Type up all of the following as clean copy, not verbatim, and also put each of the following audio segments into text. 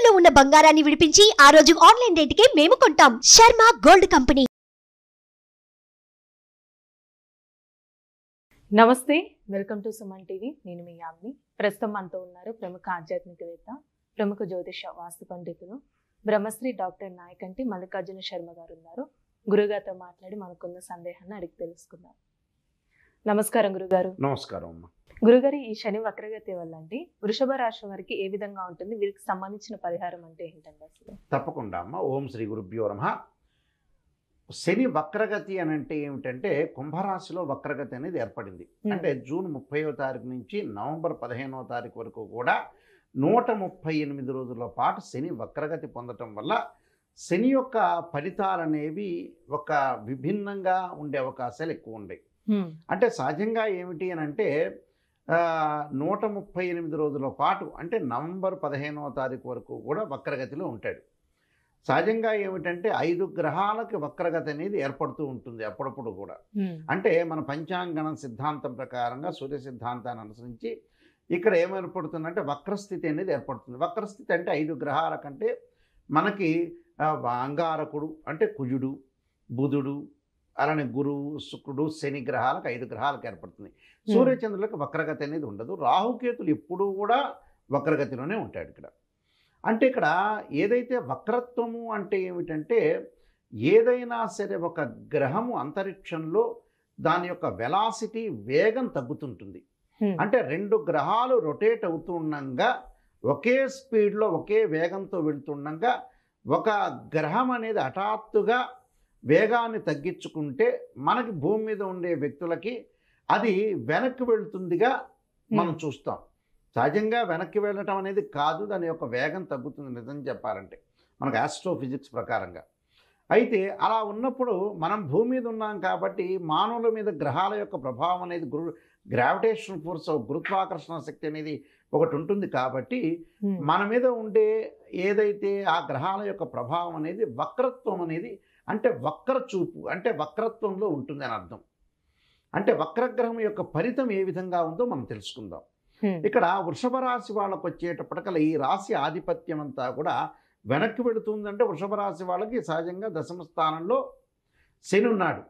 తాకట్టులో ఉన్న బంగారాన్ని విడిపించి ఆ రోజు ఆన్లైన్ రేటుకే మేము కొంటాం. Sharma gold company. నమస్తే, వెల్కమ్ టు సుమన్ టీవీ. నేను మీ యామ్ని. ప్రస్తుతం మనతో ఉన్నారు ప్రముఖ ఆధ్యాత్మికవేత్త, ప్రముఖ జ్యోతిష వాస్తు పండితులు, బ్రహ్మశ్రీ డాక్టర్ నాయకంటి మల్లికార్జున శర్మ గారు ఉన్నారు. గురుగారితో మాట్లాడి మనకున్న సందేహాన్ని అడిగి తెలుసుకుందాం. నమస్కారం గురుగారు. నమస్కారం అమ్మా. గురుగారు, ఈ శని వక్రగతి వల్ల అండి వృషభ రాశి వారికి ఏ విధంగా ఉంటుంది? వీరికి సంబంధించిన పరిహారం అంటే ఏంటండి అసలు? తప్పకుండా అమ్మ. ఓం శ్రీ గురుభ్యో నమః. శని వక్రగతి అని అంటే ఏమిటంటే, కుంభరాశిలో వక్రగతి అనేది ఏర్పడింది. అంటే జూన్ 30వ తారీఖు నుంచి నవంబర్ 15వ తారీఖు వరకు కూడా 138 రోజుల పాటు శని వక్రగతి పొందటం వల్ల శని యొక్క ఫలితాలు అనేవి ఒక విభిన్నంగా ఉండే అవకాశాలు ఎక్కువ ఉన్నాయి. అంటే సహజంగా ఏమిటి అని అంటే 138 రోజుల పాటు అంటే నవంబర్ 15వ తారీఖు వరకు కూడా వక్రగతిలో ఉంటాడు. సహజంగా ఏమిటంటే 5 గ్రహాలకి వక్రగతి అనేది ఏర్పడుతూ ఉంటుంది అప్పుడప్పుడు కూడా. అంటే మన పంచాంగణ సిద్ధాంతం ప్రకారంగా సూర్య సిద్ధాంతాన్ని అనుసరించి ఇక్కడ ఏమేర్పడుతుందంటే వక్రస్థితి అనేది ఏర్పడుతుంది. వక్రస్థితి అంటే 5 గ్రహాల కంటే మనకి అంగారకుడు అంటే కుజుడు, బుధుడు, అలానే గురువు, శుక్రుడు, శని గ్రహాలకు 5 గ్రహాలకు ఏర్పడుతుంది. సూర్యచంద్రులకు వక్రగతి అనేది ఉండదు. రాహుకేతులు ఎప్పుడూ కూడా వక్రగతిలోనే ఉంటాడు ఇక్కడ. అంటే ఇక్కడ ఏదైతే వక్రత్వము అంటే ఏమిటంటే, ఏదైనా సరే ఒక గ్రహము అంతరిక్షంలో దాని యొక్క వెలాసిటీ వేగం తగ్గుతుంటుంది. అంటే 2 గ్రహాలు రొటేట్ అవుతుండగా ఒకే స్పీడ్లో ఒకే వేగంతో వెళ్తుండగా ఒక గ్రహం అనేది హఠాత్తుగా వేగాన్ని తగ్గించుకుంటే మనకి భూమి మీద ఉండే వ్యక్తులకి అది వెనక్కి వెళ్తుందిగా మనం చూస్తాం. సహజంగా వెనక్కి వెళ్ళటం అనేది కాదు, దాని యొక్క వేగం తగ్గుతుంది నిజం చెప్పాలంటే మనకు ఆస్ట్రోఫిజిక్స్ ప్రకారంగా. అయితే అలా ఉన్నప్పుడు మనం భూమి మీద ఉన్నాం కాబట్టి మానవుల మీద గ్రహాల యొక్క ప్రభావం అనేది గ్రావిటేషన్ ఫోర్స్, గురుత్వాకర్షణ శక్తి అనేది ఒకటి ఉంటుంది. కాబట్టి మన మీద ఉండే ఏదైతే ఆ గ్రహాల యొక్క ప్రభావం అనేది వక్రత్వం అనేది అంటే వక్ర చూపు అంటే వక్రత్వంలో ఉంటుంది అని అర్థం. అంటే వక్రగ్రహం యొక్క ఫలితం ఏ విధంగా ఉందో మనం తెలుసుకుందాం. ఇక్కడ వృషభ రాశి వాళ్ళకు వచ్చేటప్పటికల్లా ఈ రాశి ఆధిపత్యం అంతా కూడా వెనక్కి వెళుతుందంటే వృషభ రాశి వాళ్ళకి సహజంగా 10వ స్థానంలో శని ఉన్నాడు.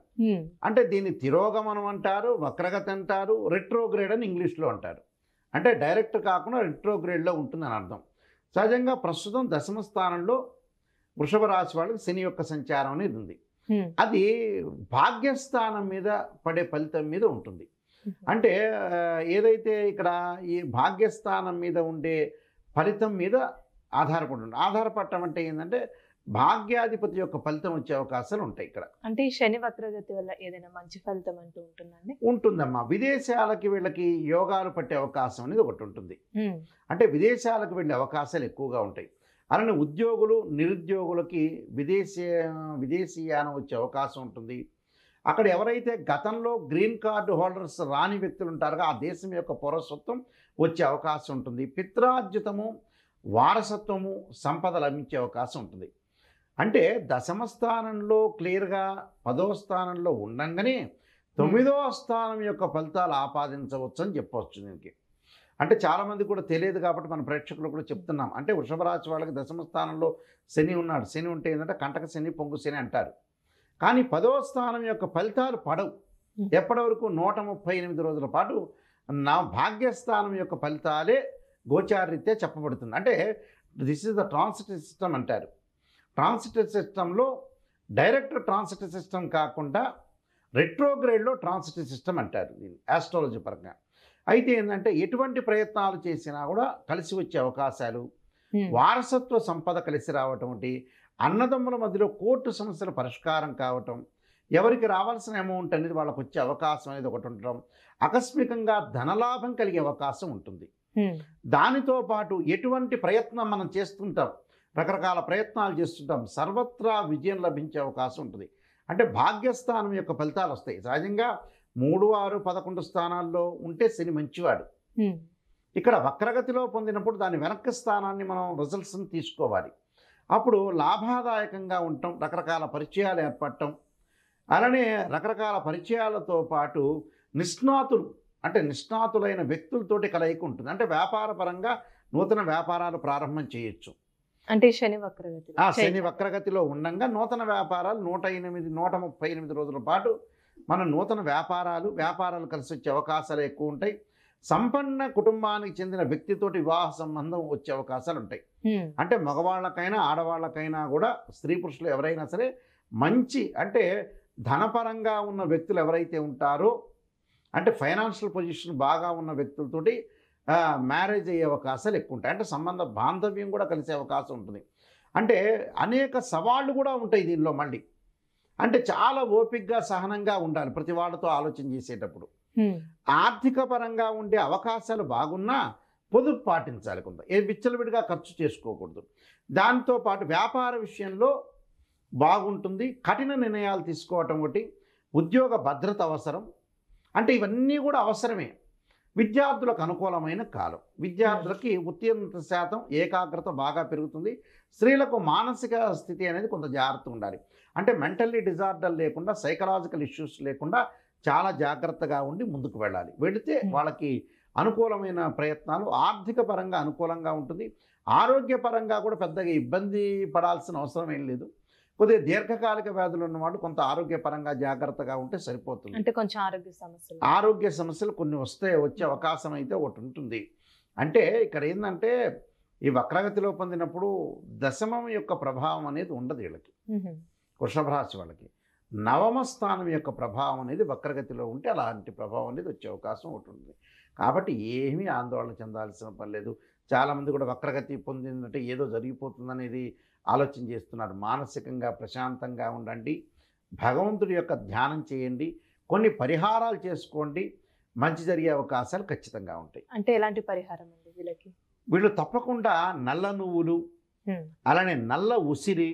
అంటే దీన్ని తిరోగమనం అంటారు, వక్రగతి అంటారు, రెట్రోగ్రేడ్ అని ఇంగ్లీష్లో అంటారు. అంటే డైరెక్ట్ కాకుండా రెట్రోగ్రేడ్లో ఉంటుందని అర్థం. సహజంగా ప్రస్తుతం 10వ స్థానంలో వృషభ రాశి వాళ్ళకి శని యొక్క సంచారం అనేది ఉంది. అది భాగ్యస్థానం మీద పడే ఫలితం మీద ఉంటుంది. అంటే ఏదైతే ఇక్కడ ఈ భాగ్యస్థానం మీద ఉండే ఫలితం మీద ఆధారపడటం అంటే ఏంటంటే భాగ్యాధిపతి యొక్క ఫలితం వచ్చే అవకాశాలు ఉంటాయి ఇక్కడ. అంటే ఈ శని వక్రగతి వల్ల ఏదైనా మంచి ఫలితం అంటూ ఉంటుందండి? ఉంటుందమ్మా. విదేశాలకి వీళ్ళకి యోగాలు పట్టే అవకాశం అనేది ఒకటి ఉంటుంది. అంటే విదేశాలకు వెళ్ళే అవకాశాలు ఎక్కువగా ఉంటాయి. అలానే ఉద్యోగులు, నిరుద్యోగులకి విదేశీయానం వచ్చే అవకాశం ఉంటుంది. అక్కడ ఎవరైతే గతంలో గ్రీన్ కార్డు హోల్డర్స్ రాని వ్యక్తులు ఉంటారో ఆ దేశం యొక్క పౌరసత్వం వచ్చే అవకాశం ఉంటుంది. పిత్రార్జితము, వారసత్వము, సంపద లభించే అవకాశం ఉంటుంది. అంటే 10వ స్థానంలో క్లియర్గా 10వ స్థానంలో ఉండంగానే 9వ స్థానం యొక్క ఫలితాలు ఆపాదించవచ్చు అని చెప్పవచ్చు దీనికి. అంటే చాలామంది కూడా తెలియదు కాబట్టి మన ప్రేక్షకులు కూడా చెప్తున్నాం. అంటే వృషభ రాశి వాళ్ళకి 10వ స్థానంలో శని ఉన్నాడు. శని ఉంటే ఏంటంటే కంటక శని, పొంగు శని అంటారు. కానీ 10వ స్థానం యొక్క ఫలితాలు పడవు. ఎప్పటి వరకు 138 రోజుల పాటు నా భాగ్యస్థానం యొక్క ఫలితాలే గోచారరీత్యా చెప్పబడుతుంది. అంటే this is the transitive system అంటారు. ట్రాన్సిటివ్ సిస్టంలో డైరెక్ట్ ట్రాన్సిటివ్ సిస్టమ్ కాకుండా రెట్రోగ్రేడ్లో ట్రాన్సిటివ్ సిస్టమ్ అంటారు దీన్ని ఆస్ట్రాలజీ పరంగా. అయితే ఏంటంటే ఎటువంటి ప్రయత్నాలు చేసినా కూడా కలిసి వచ్చే అవకాశాలు, వారసత్వ సంపద కలిసి రావటం, అన్నదమ్ముల మధ్యలో కోర్టు సమస్యల పరిష్కారం కావటం, ఎవరికి రావాల్సిన అమౌంట్ అనేది వాళ్ళకు వచ్చే అవకాశం అనేది ఒకటి ఉండటం, ఆకస్మికంగా ధనలాభం కలిగే అవకాశం ఉంటుంది. దానితో పాటు ఎటువంటి ప్రయత్నం మనం చేస్తుంటాం, రకరకాల ప్రయత్నాలు చేస్తుంటాం, సర్వత్రా విజయం లభించే అవకాశం ఉంటుంది. అంటే భాగ్యస్థానం యొక్క ఫలితాలు వస్తాయి. సహజంగా 3, 6, 11 స్థానాల్లో ఉంటే శని మంచివాడు. ఇక్కడ వక్రగతిలో పొందినప్పుడు దాని వెనక్కి స్థానాన్ని మనం రిజల్ట్స్ని తీసుకోవాలి. అప్పుడు లాభదాయకంగా ఉండటం, రకరకాల పరిచయాలు ఏర్పడటం, అలానే రకరకాల పరిచయాలతో పాటు నిష్ణాతులైన వ్యక్తులతోటి కలయిక ఉంటుంది. అంటే వ్యాపార పరంగా నూతన వ్యాపారాలు ప్రారంభం చేయొచ్చు. అంటే శని వక్రగతి శని వక్రగతిలో ఉండంగా నూతన వ్యాపారాలు 138 రోజుల పాటు మన నూతన వ్యాపారాలు కలిసి వచ్చే అవకాశాలు ఎక్కువ ఉంటాయి. సంపన్న కుటుంబానికి చెందిన వ్యక్తితోటి వివాహ సంబంధం వచ్చే అవకాశాలు ఉంటాయి. అంటే మగవాళ్ళకైనా ఆడవాళ్ళకైనా కూడా స్త్రీ పురుషులు ఎవరైనా సరే మంచి అంటే ధనపరంగా ఉన్న వ్యక్తులు ఎవరైతే ఉంటారో అంటే ఫైనాన్షియల్ పొజిషన్ బాగా ఉన్న వ్యక్తులతోటి మ్యారేజ్ అయ్యే అవకాశాలు ఎక్కువ ఉంటాయి. అంటే సంబంధ బాంధవ్యం కూడా కలిసే అవకాశం ఉంటుంది. అంటే అనేక సవాళ్ళు కూడా ఉంటాయి దీనిలో మళ్ళీ. అంటే చాలా ఓపికగా సహనంగా ఉండాలి ప్రతి వాళ్ళతో ఆలోచన చేసేటప్పుడు. ఆర్థిక పరంగా ఉండే అవకాశాలు బాగున్నా పొదుపు పాటించాలి, కొంత విచ్చలవిడిగా ఖర్చు చేసుకోకూడదు. దాంతోపాటు వ్యాపార విషయంలో బాగుంటుంది. కఠిన నిర్ణయాలు తీసుకోవటం ఒకటి, ఉద్యోగ భద్రత అవసరం, అంటే ఇవన్నీ కూడా అవసరమే. విద్యార్థులకు అనుకూలమైన కాలం, విద్యార్థులకి ఉత్తీర్ణత శాతం ఏకాగ్రత బాగా పెరుగుతుంది. స్త్రీలకు మానసిక స్థితి అనేది కొంత జాగ్రత్త ఉండాలి. అంటే మెంటల్లీ డిజార్డర్ లేకుండా, సైకలాజికల్ ఇష్యూస్ లేకుండా చాలా జాగ్రత్తగా ఉండి ముందుకు వెళ్ళాలి. వెళితే వాళ్ళకి అనుకూలమైన ప్రయత్నాలు, ఆర్థిక పరంగా అనుకూలంగా ఉంటుంది. ఆరోగ్యపరంగా కూడా పెద్దగా ఇబ్బంది పడాల్సిన అవసరం ఏం లేదు. కొద్దిగా దీర్ఘకాలిక వ్యాధులు ఉన్నవాళ్ళు కొంత ఆరోగ్యపరంగా జాగ్రత్తగా ఉంటే సరిపోతుంది. అంటే కొంచెం ఆరోగ్య సమస్యలు కొన్ని వచ్చే అవకాశం అయితే ఒకటి ఉంటుంది. అంటే ఇక్కడ ఏంటంటే ఈ వక్రగతిలో పొందినప్పుడు దశమం యొక్క ప్రభావం అనేది ఉండదు వీళ్ళకి, వృషభ రాశి వాళ్ళకి. నవమ స్థానం యొక్క ప్రభావం అనేది వక్రగతిలో ఉంటే అలాంటి ప్రభావం అనేది వచ్చే అవకాశం ఒకటి ఉంటుంది. కాబట్టి ఏమీ ఆందోళన చెందాల్సిన పని లేదు. చాలామంది కూడా వక్రగతి పొందిందంటే ఏదో జరిగిపోతుందనేది ఆలోచన చేస్తున్నారు. మానసికంగా ప్రశాంతంగా ఉండండి, భగవంతుడి యొక్క ధ్యానం చేయండి, కొన్ని పరిహారాలు చేసుకోండి, మంచి జరిగే అవకాశాలు ఖచ్చితంగా ఉంటాయి. అంటే ఎలాంటి పరిహారం అండి వీళ్ళకి? వీళ్ళు తప్పకుండా నల్ల నువ్వులు, అలానే నల్ల ఉసిరి,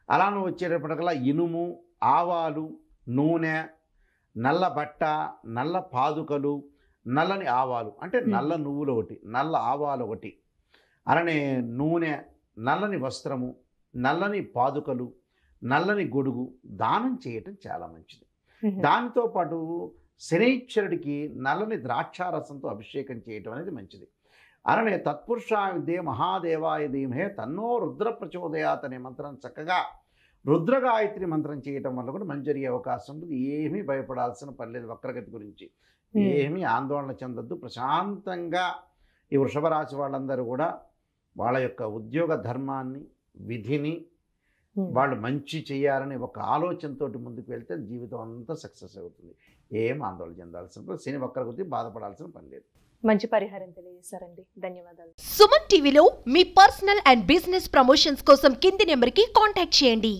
అలానే వచ్చేటప్పటికల్లా ఇనుము, ఆవాలు, నూనె, నల్ల బట్ట, నల్ల పాదుకలు, నల్లని ఆవాలు, అంటే నల్ల నువ్వులు ఒకటి, నల్ల ఆవాలు ఒకటి, అలానే నూనె, నల్లని వస్త్రము, నల్లని పాదుకలు, నల్లని గొడుగు దానం చేయటం చాలా మంచిది. దానితో పాటు శనైశ్వరుడికి నల్లని ద్రాక్షారసంతో అభిషేకం చేయటం అనేది మంచిది. అలానే తత్పురుషాయ విద్యే మహాదేవాయ ధీమహే తన్నో రుద్ర ప్రచోదయాత్ అనే మంత్రం చక్కగా రుద్రగాయత్రి మంత్రం చేయటం వల్ల కూడా మంచి జరిగే అవకాశం ఉంటుంది. ఏమీ భయపడాల్సిన పని లేదు. వక్రగతి గురించి ఏమీ ఆందోళన చెందొద్దు. ప్రశాంతంగా ఈ వృషభ రాశి వాళ్ళందరూ కూడా వాళ్ళ యొక్క ఉద్యోగ ధర్మాన్ని, విధిని వాళ్ళు మంచి చేయాలని ఒక ఆలోచనతో ముందుకు వెళ్తే జీవితం అంతా సక్సెస్ అవుతుంది. ఏం ఆందోళన చెందాల్సిన పని, శని వక్రగతి బాధపడాల్సిన పని లేదు. మంచి పరిహారం తెలియజేశారండి, ధన్యవాదాలు. సుమన్ టీవీలో మీ పర్సనల్ అండ్ బిజినెస్ ప్రమోషన్స్ కోసం కింది నెంబర్కి కాంటాక్ట్ చేయండి.